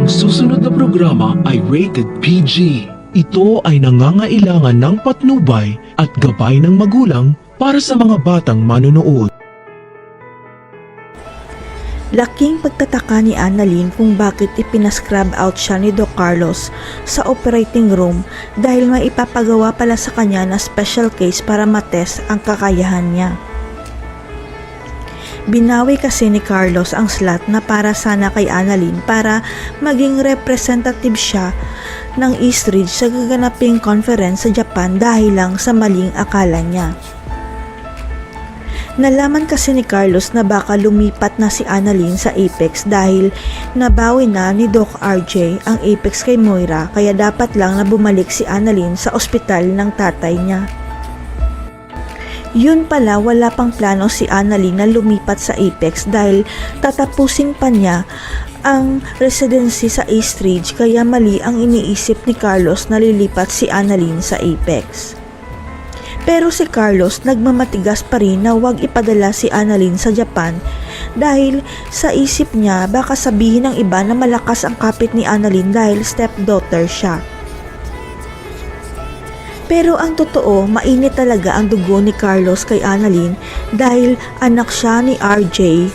Ang susunod na programa ay rated PG. Ito ay nangangailangan ng patnubay at gabay ng magulang para sa mga batang manonood. Laking pagtataka ni Annalyn kung bakit ipinascrub out siya ni Doc Carlos sa operating room dahil may ipapagawa pala sa kanya na special case para matest ang kakayahan niya. Binawi kasi ni Carlos ang slot na para sana kay Annalyn para maging representative siya ng Eastridge sa gaganaping conference sa Japan dahil lang sa maling akala niya. Nalaman kasi ni Carlos na baka lumipat na si Annalyn sa Apex dahil nabawi na ni Doc RJ ang Apex kay Moira kaya dapat lang na bumalik si Annalyn sa ospital ng tatay niya. Yun pala, wala pang plano si Annalyn na lumipat sa Apex dahil tatapusin pa niya ang residency sa Eastridge kaya mali ang iniisip ni Carlos na lilipat si Annalyn sa Apex. Pero si Carlos nagmamatigas pa rin na huwag ipadala si Annalyn sa Japan dahil sa isip niya baka sabihin ng iba na malakas ang kapit ni Annalyn dahil stepdaughter siya. Pero ang totoo, mainit talaga ang dugo ni Carlos kay Annalyn dahil anak siya ni RJ,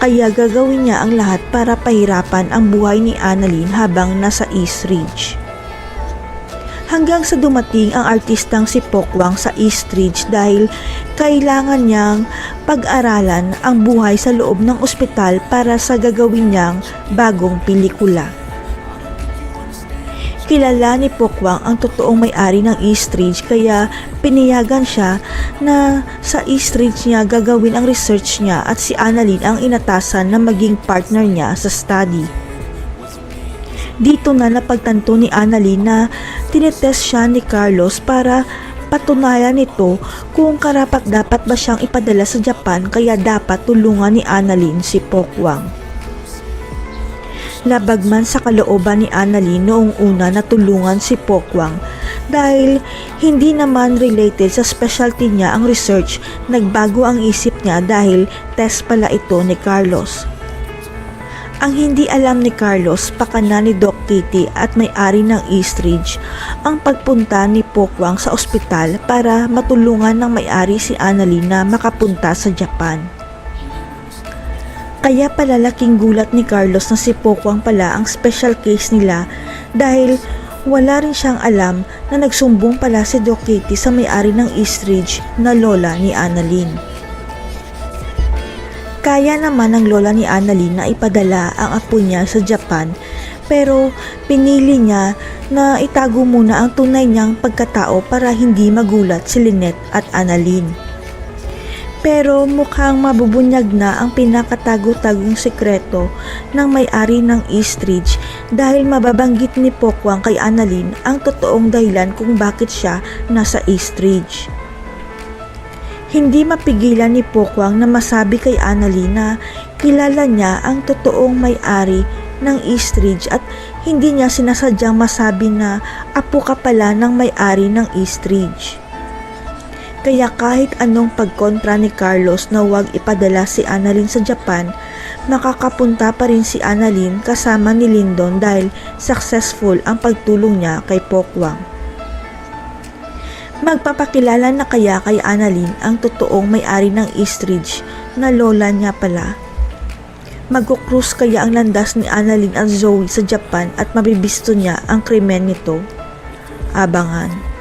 kaya gagawin niya ang lahat para pahirapan ang buhay ni Annalyn habang nasa Eastridge. Hanggang sa dumating ang artistang si Pokwang sa Eastridge dahil kailangan niyang pag-aralan ang buhay sa loob ng ospital para sa gagawin niyang bagong pelikula. Kilala ni Pokwang ang totoong may-ari ng Eastridge kaya piniyagan siya na sa Eastridge niya gagawin ang research niya at si Annalyn ang inatasan na maging partner niya sa study. Dito na napagtanto ni Annalyn na tinetest siya ni Carlos para patunayan nito kung karapat-dapat ba siyang ipadala sa Japan kaya dapat tulungan ni Annalyn si Pokwang. Labag man sa kalooban ni Annalyn noong una na tulungan si Pokwang dahil hindi naman related sa specialty niya ang research, nagbago ang isip niya dahil test pala ito ni Carlos. Ang hindi alam ni Carlos, pakana ni Doc Kitty at may-ari ng Eastridge ang pagpunta ni Pokwang sa ospital para matulungan ng may-ari si Annalyn na makapunta sa Japan. Kaya pala laking gulat ni Carlos na si Pokwang pala ang special case nila dahil wala rin siyang alam na nagsumbong pala si Doc Kitty sa may-ari ng Eastridge na lola ni Annalyn. Kaya naman ng lola ni Annalyn na ipadala ang apo niya sa Japan pero pinili niya na itago muna ang tunay niyang pagkatao para hindi magulat si Lynette at Annalyn. Pero mukhang mabubunyag na ang pinakatago-tagong sekreto ng may-ari ng Eastridge dahil mababanggit ni Pokwang kay Annalyn ang totoong dahilan kung bakit siya nasa Eastridge. Hindi mapigilan ni Pokwang na masabi kay Annalyn na kilala niya ang totoong may-ari ng Eastridge at hindi niya sinasadyang masabi na apo ka pala ng may-ari ng Eastridge. Kaya kahit anong pagkontra ni Carlos na huwag ipadala si Annalyn sa Japan, makakapunta pa rin si Annalyn kasama ni Lyndon dahil successful ang pagtulong niya kay Pokwang. Magpapakilala na kaya kay Annalyn ang totoong may-ari ng Eastridge na lola niya pala. Mag-cruise kaya ang landas ni Annalyn at Zoe sa Japan at mabibisto niya ang krimen nito? Abangan.